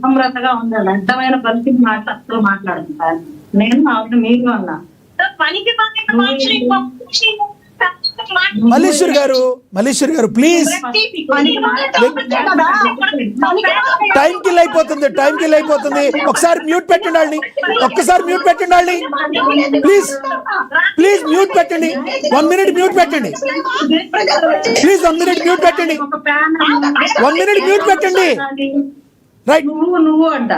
నమ్రతగా ఉండాలి. అడ్డమైన పరిస్థితి అసలు మాట్లాడుతున్నారు. నేను ఆవిడ మీకు అన్నా పనికి మల్లేశ్వర్ గారు ప్లీజ్, టైం కిల్ అయిపోతుంది. ఒకసారి మ్యూట్ పెట్టండి, ఒక్కసారి మ్యూట్ పెట్టండి ప్లీజ్ మ్యూట్ పెట్టండి. 1 minute మ్యూట్ పెట్టండి ప్లీజ్. 1 minute మ్యూట్ పెట్టండి. 1 minute మ్యూట్ పెట్టండి. రైట్, నువ్వు అంట.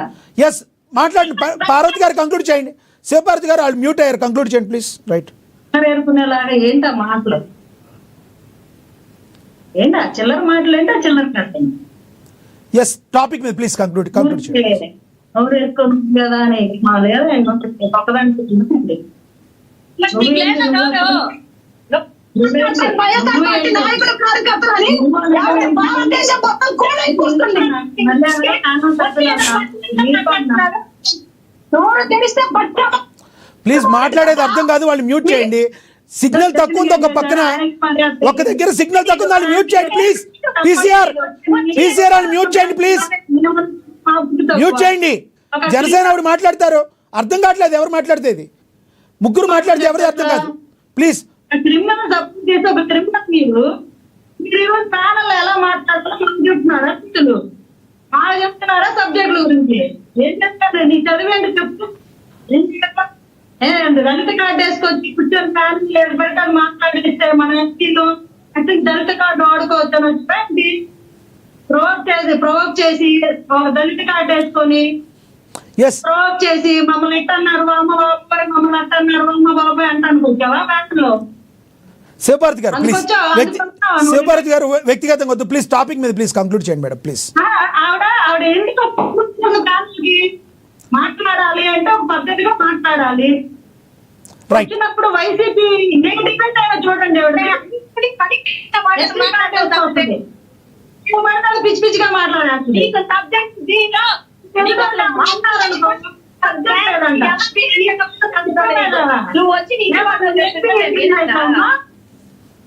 ఎస్, మాట్లాడండి. పార్వతి గారు కంక్లూడ్ చేయండి. శివపార్వతి గారు వాళ్ళు మ్యూట్ అయ్యారు, కంక్లూడ్ చేయండి ప్లీజ్. రైట్, వేరుకునేలాగా ఏంటా మాటలు, ఏంటా చిల్లర మాటలు, ఏంటా చిల్లర కట్టండి. ఎస్, టాపిక్ మీద ప్లీజ్ కంక్లూడ్ చేయండి. ఎవరు వేసుకోను కదా అని మా లేదా పక్కదానికి ప్లీజ్ మాట్లాడేది అర్థం కాదు, వాళ్ళు మ్యూట్ చేయండి. సిగ్నల్ తక్కువ ఉంది, ఒక దగ్గర సిగ్నల్ తక్కువ ఉంది, వాళ్ళు మ్యూట్ చేయండి ప్లీజ్. పీసీఆర్ వాళ్ళు మ్యూట్ చేయండి ప్లీజ్, మ్యూట్ చేయండి. జనసేన ఆవిడ మాట్లాడతారు, అర్థం కావట్లేదు ఎవరు మాట్లాడితే. ముగ్గురు మాట్లాడితే ఎవరు అర్థం కాదు ప్లీజ్. క్రిమినల్ తప్పు చేసి ఒక క్రిమినల్ మీరు ఈరోజు ప్యానల్ ఎలా మాట్లాడతారో మనం చెప్తున్నారా? అసలు బాగా చెప్తున్నారా సబ్జెక్టుల గురించి? ఏం చెప్తారు? నీ చదివేంటి చెప్పు. దళిత కార్డు వేసుకొచ్చి కూర్చొని ప్యానల్ ఏర్పడతాను మాట్లాడిస్తే మన ఎంపీలు అంటే దళిత కార్డు వాడుకోవచ్చు అని వచ్చి ప్రొవోక్ చేసి ఒక దళిత కార్డు వేసుకొని ప్రొవోక్ చేసి మమ్మల్ని ఎట్టన్నారు అమ్మ బాబాయ్, మమ్మల్ని అట్టన్నారు అమ్మ బాబాయ్ అంటే అనుకుంటావా ప్యానల్లో? శివపార్వతి గారు ప్లీజ్, శివపార్వతి గారు వ్యక్తిగతంగా వద్దు ప్లీజ్, టాపిక్ మీద ప్లీజ్ కంక్లూడ్ చేయండి మేడం ప్లీజ్. ఆవిడ ఎందుకు మాట్లాడాలి అంటే ఒక పద్ధతిగా మాట్లాడాలి. వచ్చినప్పుడు వైసీపీ డిపెండ్ అయినా చూడండి, పిచ్చి పిచ్చిగా మాట్లాడాలి. నువ్వు వచ్చి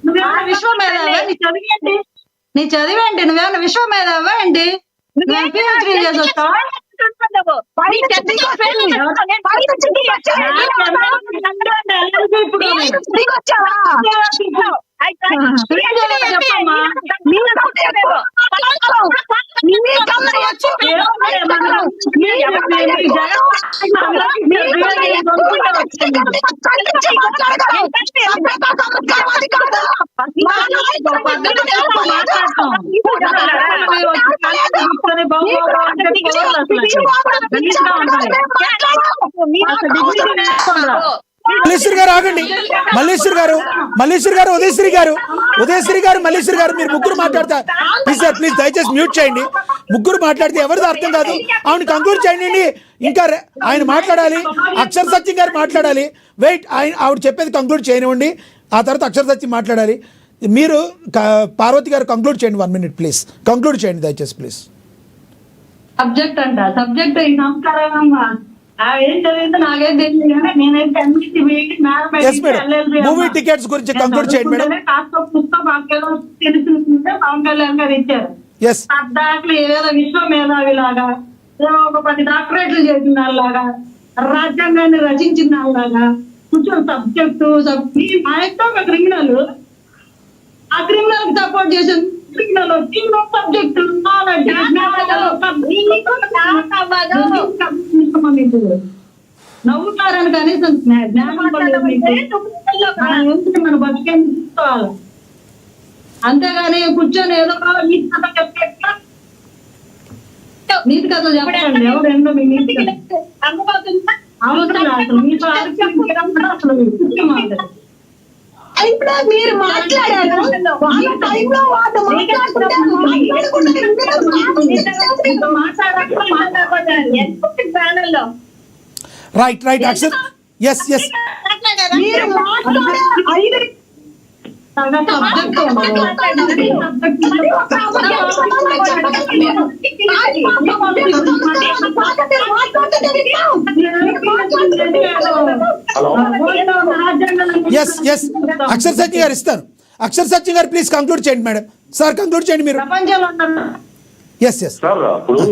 నువ్వేమన్నా విశ్వమేధావా? నీ చదివేంటి? నువ్వేమన్నా విశ్వమేధావా ఏంటి? పిహెచ్డీ చేసి వస్తావా? మల్లేశ్వర్ గారు ఆగండి. మల్లేశ్వర్ గారు ఉదయశ్రీ గారు మల్లేశ్వర్ గారు మీరు ముగ్గురు మాట్లాడతారు ప్లీజ్ సార్, ప్లీజ్ దయచేసి మ్యూట్ చేయండి. ముగ్గురు మాట్లాడితే ఎవరిది అర్థం కాదు. ఆవిడ కంక్లూడ్ చేయండి. ఇంకా ఆయన మాట్లాడాలి, అక్షర సత్యం గారు మాట్లాడాలి. వెయిట్, ఆవిడ చెప్పేది కంక్లూడ్ చేయనివ్వండి, ఆ తర్వాత అక్షర సత్యం మాట్లాడాలి. మీరు పార్వతి గారు కంక్లూడ్ చేయండి. 1 minute ప్లీజ్, కంక్లూడ్ చేయండి దయచేసి ప్లీజ్. సబ్జెక్ట్ అంట, సబ్జెక్ట్ ఈ సంస్కారం ఏం చదివితే నాకేం తెలియదు కానీ నేనైతే మూవీ టికెట్స్ గురించి కంక్లూడ్ చేయండి మేడం. కాస్త పుస్తకం తెలుసుకుంటే పవన్ కళ్యాణ్ గారు ఇచ్చారు. దాంట్లో ఏదో విశ్వమేధావిలాగా ఒక 10 డాక్టరేట్లు చేసిన వాళ్ళలాగా, రాజ్యాంగాన్ని రచించిన వాళ్ళలాగా కొంచెం సబ్జెక్టు మా యొక్క ఒక క్రిమినల్, ఆ క్రిమినల్ కి సపోర్ట్ చేసిన క్రిమినల్ సబ్జెక్టు నవ్వుతారని కనీసం మన బతికేం తీసుకోవాలి. అంతేగాని కూర్చొని ఏదో నీతి కథ చెప్తే నీతి కథలు చెప్పండి. ఎవరు ఎన్నో మీ నీతి అవసరం అసలు మీతో అసలు ఇప్పుడు మీరు మాట్లాడారు రైట్ అక్షర్ ఎస్ మీరు అక్షర్ సత్యం గారు ఇస్తారు. అక్షర్ సత్యం గారు ప్లీజ్ కంక్లూడ్ చేయండి మేడం. సార్ కంక్లూడ్ చేయండి మీరు. ప్రపంచంలో ఎస్ సార్ అప్పుడు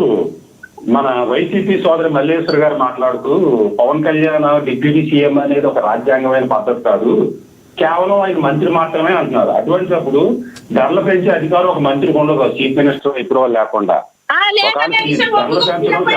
మన వైసీపీ సోదరి మల్లేశ్వర్ గారు మాట్లాడుతూ పవన్ కళ్యాణ్ డిప్యూటీ సీఎం అనేది ఒక రాజ్యాంగమైన పద్ధతి కాదు, కేవలం ఆయన మంత్రి మాత్రమే అంటున్నారు. అటువంటిప్పుడు ధరలు పెంచే అధికారం ఒక మంత్రికి ఉండదు, చీఫ్ మినిస్టర్ ఇప్పుడు లేకుండా. ఆ, లేదనే విషయం ఒప్పుకుంటున్నాం.